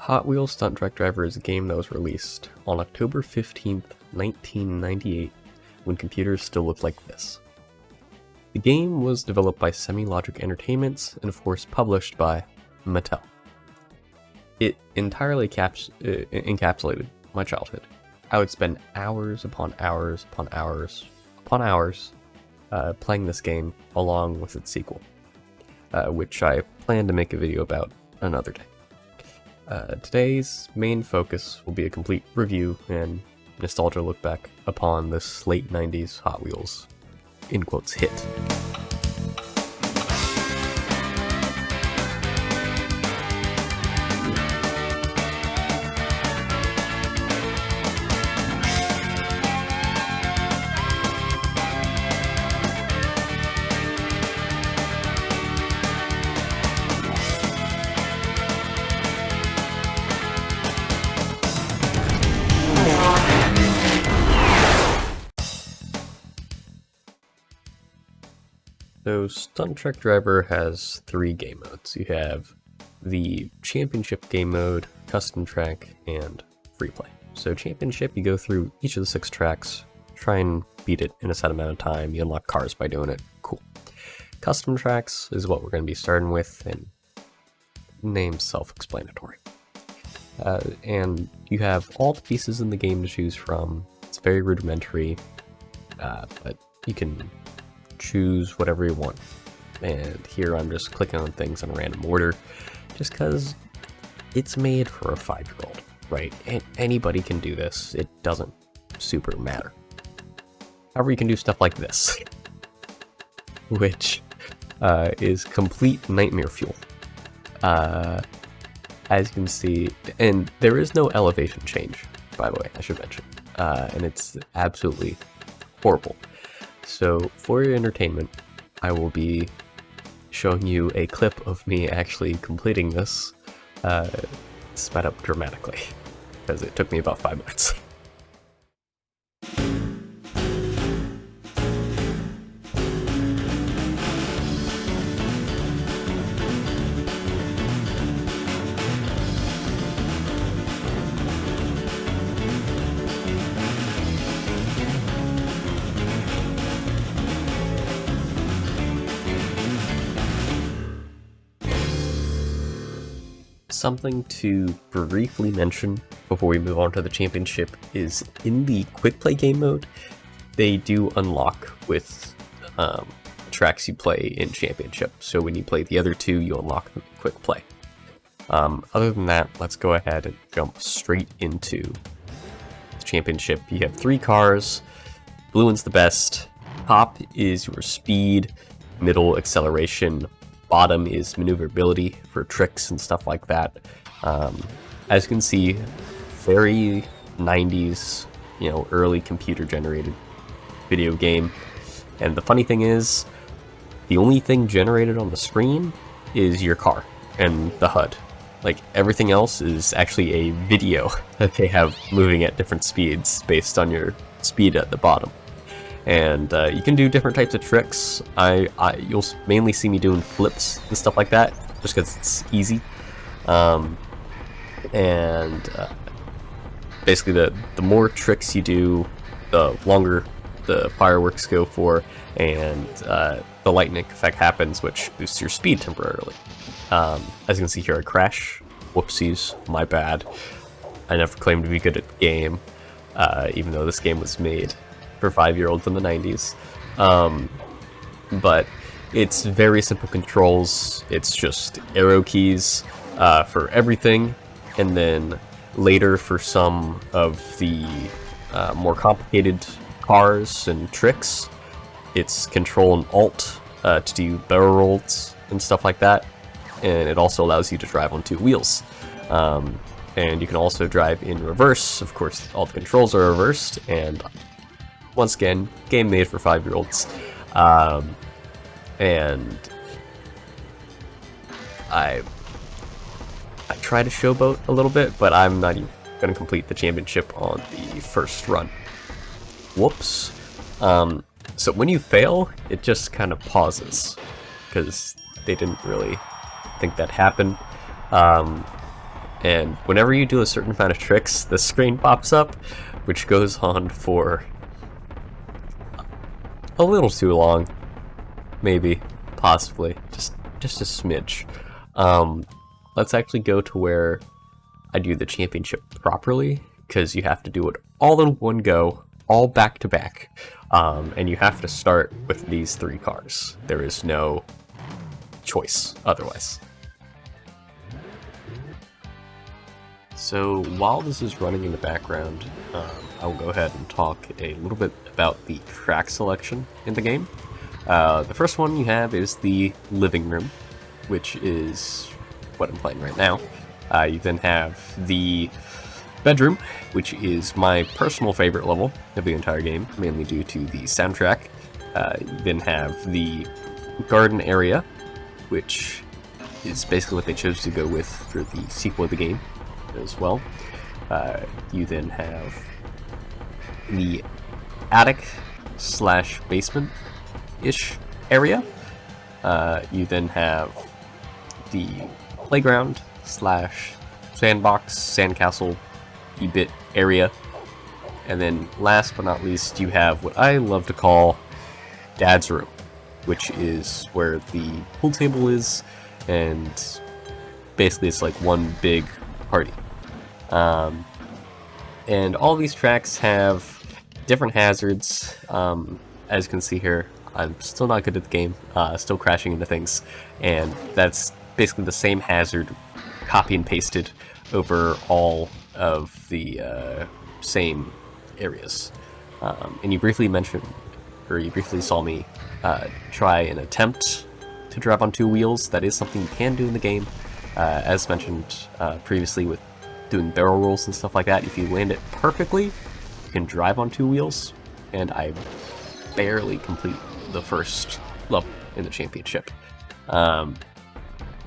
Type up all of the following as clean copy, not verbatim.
Hot Wheels Stunt Truck Driver is a game that was released on October 15th, 1998, when computers still looked like this. The game was developed by Semi-Logic Entertainments and of course published by Mattel. It entirely encapsulated my childhood. I would spend hours upon hours upon hours upon hours playing this game along with its sequel, which I plan to make a video about another day. Today's main focus will be a complete review and nostalgia look back upon this late 90s Hot Wheels, in quotes, hit. So Stunt Truck Driver has 3 game modes. You have the Championship game mode, Custom Track, and Free Play. So Championship, you go through each of the 6 tracks, try and beat it in a set amount of time, you unlock cars by doing it, cool. Custom Tracks is what we're going to be starting with, and name's self-explanatory. And you have all the pieces in the game to choose from. It's very rudimentary, but you can choose whatever you want. And here I'm just clicking on things in a random order just because it's made for a 5-year-old, right? And anybody can do this. It doesn't super matter. However, you can do stuff like this, which is complete nightmare fuel. As you can see, and there is no elevation change, by the way, I should mention, and it's absolutely horrible. So for your entertainment, I will be showing you a clip of me actually completing this, sped up dramatically, because it took me about 5 minutes. Something to briefly mention before we move on to the championship is in the quick play game mode, they do unlock with tracks you play in championship. So when you play the other 2, you unlock them in quick play. Other than that, let's go ahead and jump straight into the championship. You have 3 cars. Blue one's the best. Top is your speed, middle acceleration, bottom is maneuverability for tricks and stuff like that. As you can see, very 90s, early computer generated video game. And the funny thing is, the only thing generated on the screen is your car and the HUD. Like, everything else is actually a video that they have moving at different speeds based on your speed at the bottom. And you can do different types of tricks. You'll mainly see me doing flips and stuff like that, just because it's easy. Basically, the more tricks you do, the longer the fireworks go for, and the lightning effect happens, which boosts your speed temporarily. As you can see here, I crash. Whoopsies, my bad. I never claimed to be good at the game, even though this game was made for 5-year-olds in the 90s. But it's very simple controls. It's just arrow keys for everything, and then later for some of the more complicated cars and tricks, it's Control and Alt to do barrel rolls and stuff like that, and it also allows you to drive on 2 wheels. And you can also drive in reverse. Of course, all the controls are reversed, and once again, game made for 5-year-olds. And I try to showboat a little bit, but I'm not even going to complete the championship on the first run. Whoops. So when you fail, it just kind of pauses, because they didn't really think that happened. And whenever you do a certain amount of tricks, the screen pops up, which goes on for a little too long. Maybe, possibly, just a smidge. Let's actually go to where I do the championship properly, because you have to do it all in one go, all back to back, and you have to start with these 3 cars. There is no choice otherwise. So while this is running in the background, I will go ahead and talk a little bit about the track selection in the game. The first one you have is the living room, which is what I'm playing right now. You then have the bedroom, which is my personal favorite level of the entire game, mainly due to the soundtrack. You then have the garden area, which is basically what they chose to go with for the sequel of the game as well. You then have the attic slash basement-ish area. You then have the playground slash sandbox, sandcastle, bit area. And then last but not least, you have what I love to call Dad's room, which is where the pool table is, and basically it's like one big party. And all these tracks have different hazards. As you can see here, I'm still not good at the game, still crashing into things, and that's basically the same hazard copy and pasted over all of the same areas. And you briefly mentioned, or you briefly saw me try and attempt to drive on 2 wheels. That is something you can do in the game. As mentioned previously with doing barrel rolls and stuff like that, if you land it perfectly, you can drive on 2 wheels, and I barely complete the first level in the championship.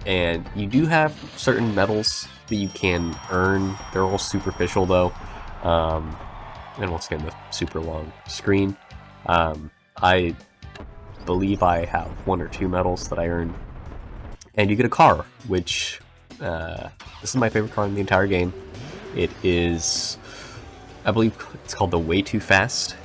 And you do have certain medals that you can earn. They're all superficial though. And once again, the super long screen. I believe I have 1 or 2 medals that I earned. And you get a car, which this is my favorite car in the entire game. It is, I believe it's called the Way Too Fast,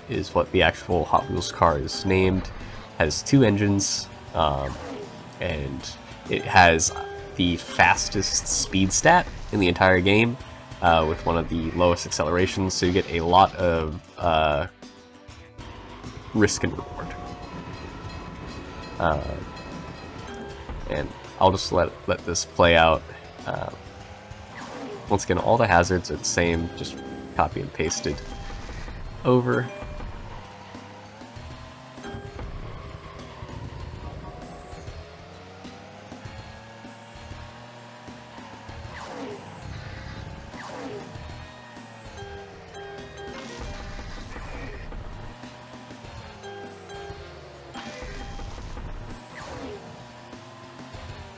is what the actual Hot Wheels car is named. Has 2 engines, and it has the fastest speed stat in the entire game, with one of the lowest accelerations, so you get a lot of risk and reward. And I'll just let this play out. Once again, all the hazards are the same, just copy and pasted over.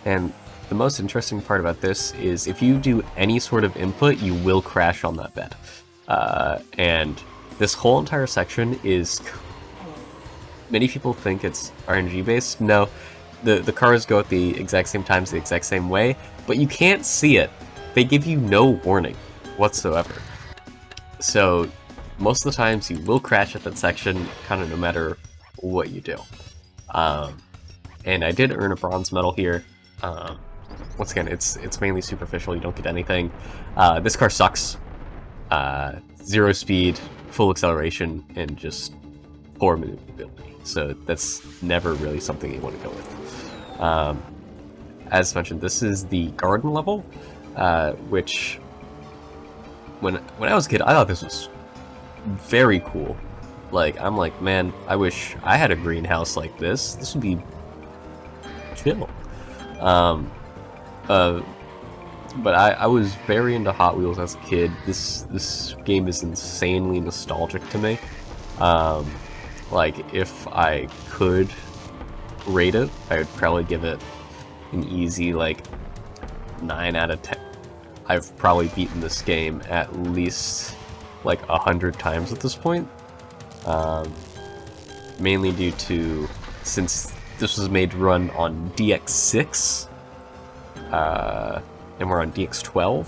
And the most interesting part about this is if you do any sort of input, you will crash on that bed. And this whole entire section is... Many people think it's RNG based. No, the cars go at the exact same times, the exact same way, but you can't see it. They give you no warning whatsoever. So most of the times you will crash at that section, kind of no matter what you do. And I did earn a bronze medal here. Once again, it's mainly superficial, you don't get anything. This car sucks. 0 speed, full acceleration, and just poor maneuverability. So that's never really something you want to go with. As mentioned, this is the garden level, which when I was a kid, I thought this was very cool. Like, I'm like, man, I wish I had a greenhouse like this. This would be chill. But I was very into Hot Wheels as a kid. This game is insanely nostalgic to me. Like, if I could rate it, I would probably give it an easy, like, 9 out of 10. I've probably beaten this game at least, like, 100 times at this point. Mainly due to, since this was made to run on DX6, and we're on DX12,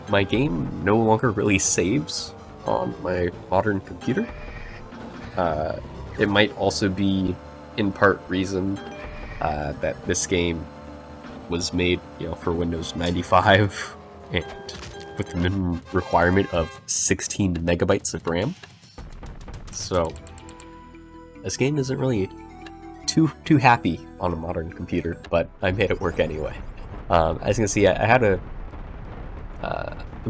my game no longer really saves on my modern computer. It might also be in part reason that this game was made, for Windows 95 and with the minimum requirement of 16 megabytes of RAM. So this game isn't really too happy on a modern computer, but I made it work anyway. As you can see, I had a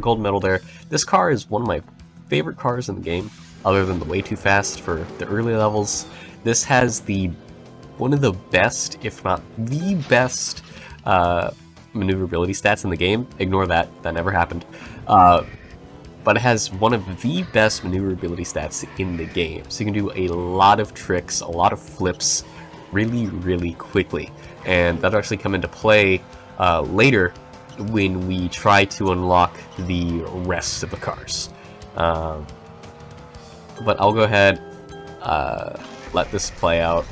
gold medal there. This car is one of my favorite cars in the game, other than the Way Too Fast for the early levels. This has one of the best, if not the best, maneuverability stats in the game. Ignore that never happened. But it has one of the best maneuverability stats in the game. So you can do a lot of tricks, a lot of flips, really, really quickly. And that'll actually come into play later when we try to unlock the rest of the cars. But I'll go ahead, let this play out,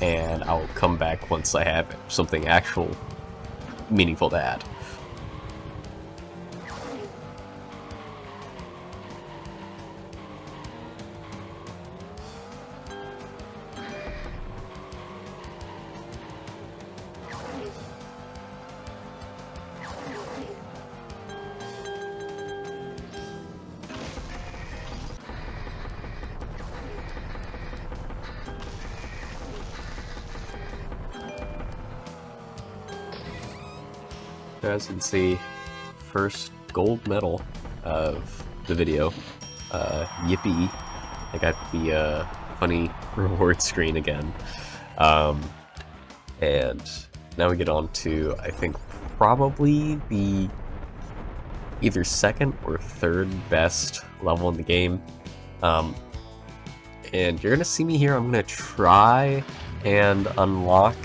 and I'll come back once I have something actual meaningful to add. As you can see, first gold medal of the video. Yippee! I got the funny reward screen again. And now we get on to, I think, probably the either second or third best level in the game. And you're gonna see me here. I'm gonna try and unlock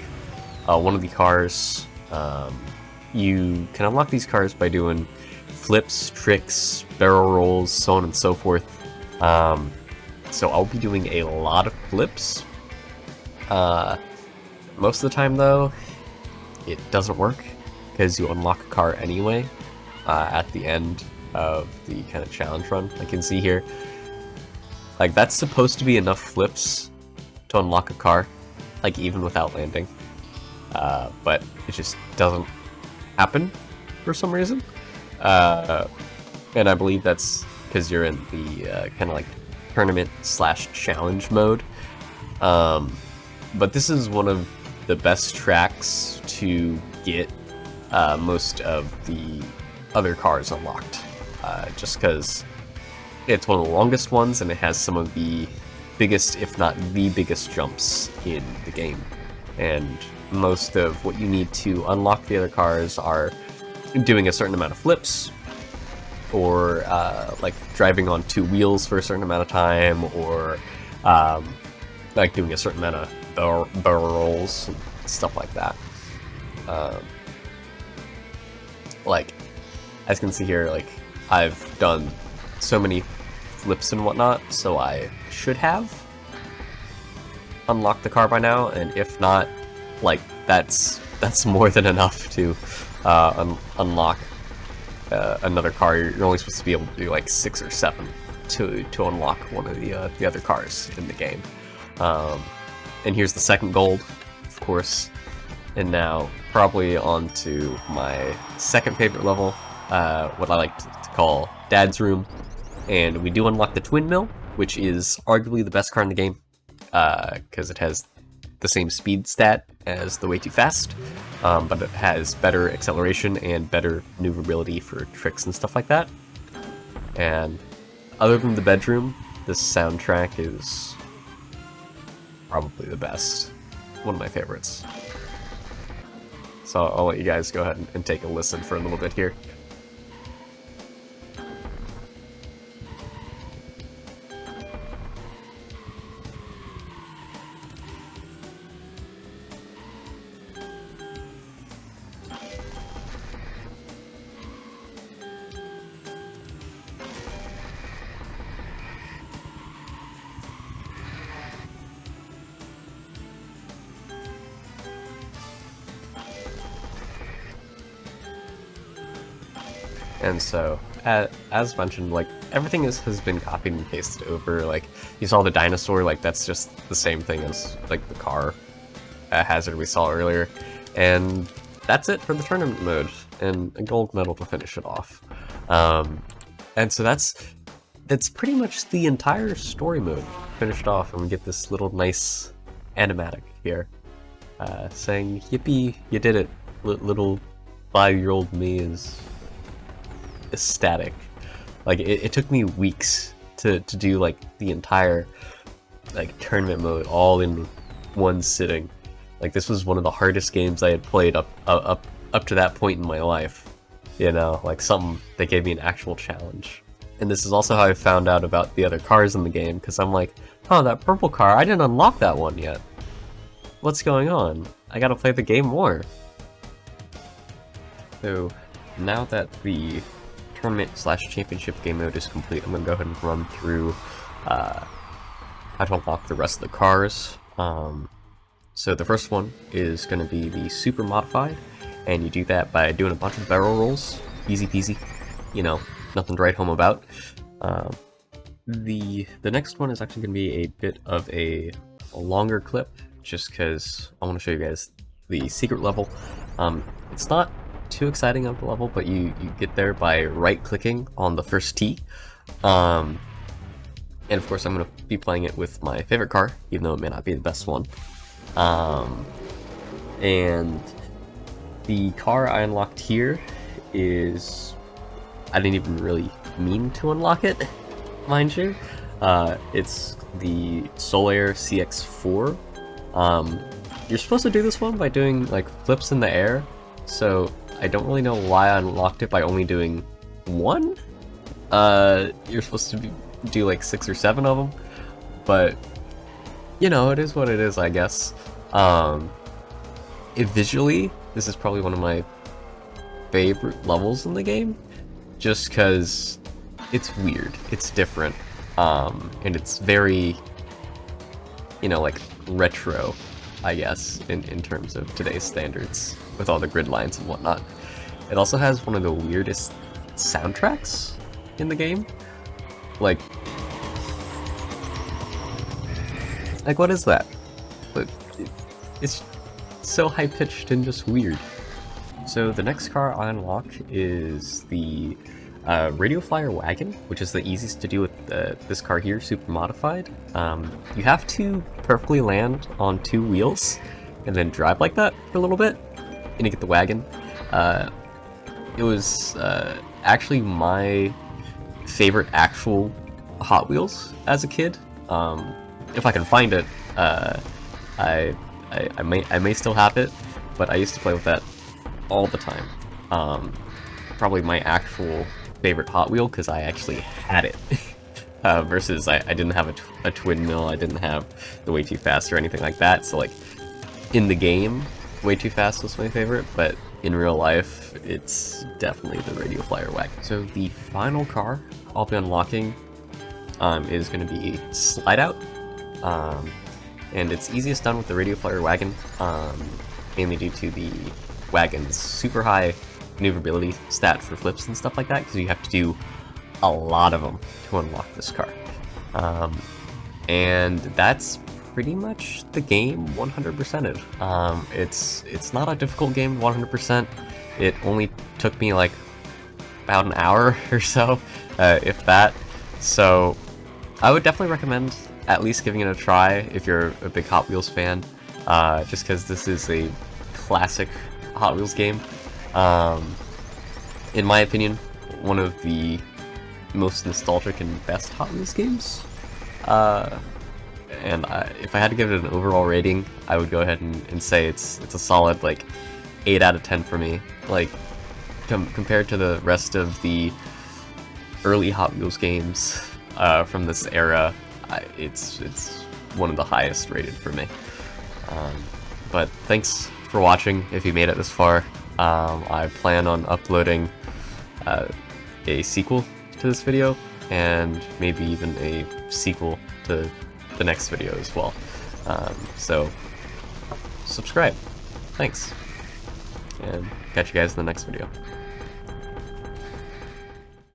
one of the cars. You can unlock these cars by doing flips, tricks, barrel rolls, so on and so forth. So I'll be doing a lot of flips. Most of the time, though, it doesn't work because you unlock a car anyway at the end of the kind of challenge run. I can see here, like, that's supposed to be enough flips to unlock a car, like, even without landing. But it just doesn't happen for some reason. And I believe that's because you're in the kind of like tournament/challenge mode. But this is one of the best tracks to get most of the other cars unlocked, just because it's one of the longest ones and it has some of the biggest, if not the biggest, jumps in the game. And most of what you need to unlock the other cars are doing a certain amount of flips, or like driving on two wheels for a certain amount of time, or like doing a certain amount of barrel rolls and stuff like that. Like, as you can see here, like, I've done so many flips and whatnot, so I should have unlocked the car by now, and if not, like, that's more than enough to unlock another car. You're only supposed to be able to do like 6 or 7 to unlock one of the other cars in the game. And here's the second gold, of course. And now probably on to my second favorite level, what I like to call Dad's Room. And we do unlock the Twin Mill, which is arguably the best car in the game, because it has the same speed stat as the Way Too Fast, but it has better acceleration and better maneuverability for tricks and stuff like that. And other than the bedroom, this soundtrack is probably the best. One of my favorites. So I'll let you guys go ahead and take a listen for a little bit here. And so, as mentioned, like everything has been copied and pasted over. Like you saw the dinosaur, like that's just the same thing as like the car hazard we saw earlier, and that's it for the tournament mode, and a gold medal to finish it off. And so that's pretty much the entire story mode finished off, and we get this little nice animatic here saying, "Yippee, you did it!" Little 5-year-old me is ecstatic. Like it took me weeks to do like the entire like tournament mode all in one sitting. Like this was one of the hardest games I had played up to that point in my life. You know, like something that gave me an actual challenge. And this is also how I found out about the other cars in the game, because I'm like, oh, that purple car, I didn't unlock that one yet. What's going on? I gotta play the game more. So now that the tournament/championship game mode is complete, I'm gonna go ahead and run through how to unlock the rest of the cars. So the first one is going to be the super modified, and you do that by doing a bunch of barrel rolls. Easy peasy, you know, nothing to write home about. The next one is actually going to be a bit of a longer clip, just because I want to show you guys the secret level. It's not too exciting of a level, but you get there by right-clicking on the first T. And of course I'm going to be playing it with my favorite car, even though it may not be the best one. And the car I unlocked here is, I didn't even really mean to unlock it, mind you. It's the Solaire CX-4. You're supposed to do this one by doing like flips in the air, so I don't really know why I unlocked it by only doing one. You're supposed to do like 6 or 7 of them, but you know, it is what it is, I guess. Visually, this is probably one of my favorite levels in the game, just because it's weird, it's different, and it's very, you know, like retro, I guess, in terms of today's standards, with all the grid lines and whatnot. It also has one of the weirdest soundtracks in the game. Like what is that? It's so high-pitched and just weird. So the next car I unlock is the Radio Flyer Wagon, which is the easiest to do with this car here, super modified. You have to perfectly land on 2 wheels and then drive like that for a little bit, and you get the wagon. It was actually my favorite actual Hot Wheels as a kid. If I can find it, I may still have it, but I used to play with that all the time. Probably my actual favorite Hot Wheel, because I actually had it. Versus I didn't have a twin mill, I didn't have the Way Too Fast or anything like that, so like in the game, Way Too Fast was my favorite, but in real life, it's definitely the Radio Flyer Wagon. So the final car I'll be unlocking is going to be Slide Out. And it's easiest done with the Radio Flyer Wagon, mainly due to the wagon's super high maneuverability stat for flips and stuff like that, because you have to do a lot of them to unlock this car. And that's pretty much the game 100%ed. It's not a difficult game 100%. It only took me like about an hour or so, if that. So I would definitely recommend at least giving it a try if you're a big Hot Wheels fan, just because this is a classic Hot Wheels game. In my opinion, one of the most nostalgic and best Hot Wheels games. And if I had to give it an overall rating, I would go ahead and say it's a solid like 8 out of 10 for me. Like compared to the rest of the early Hot Wheels games from this era, it's one of the highest rated for me. But thanks for watching if you made it this far. I plan on uploading a sequel to this video, and maybe even a sequel to the next video as well. So subscribe. Thanks. And catch you guys in the next video.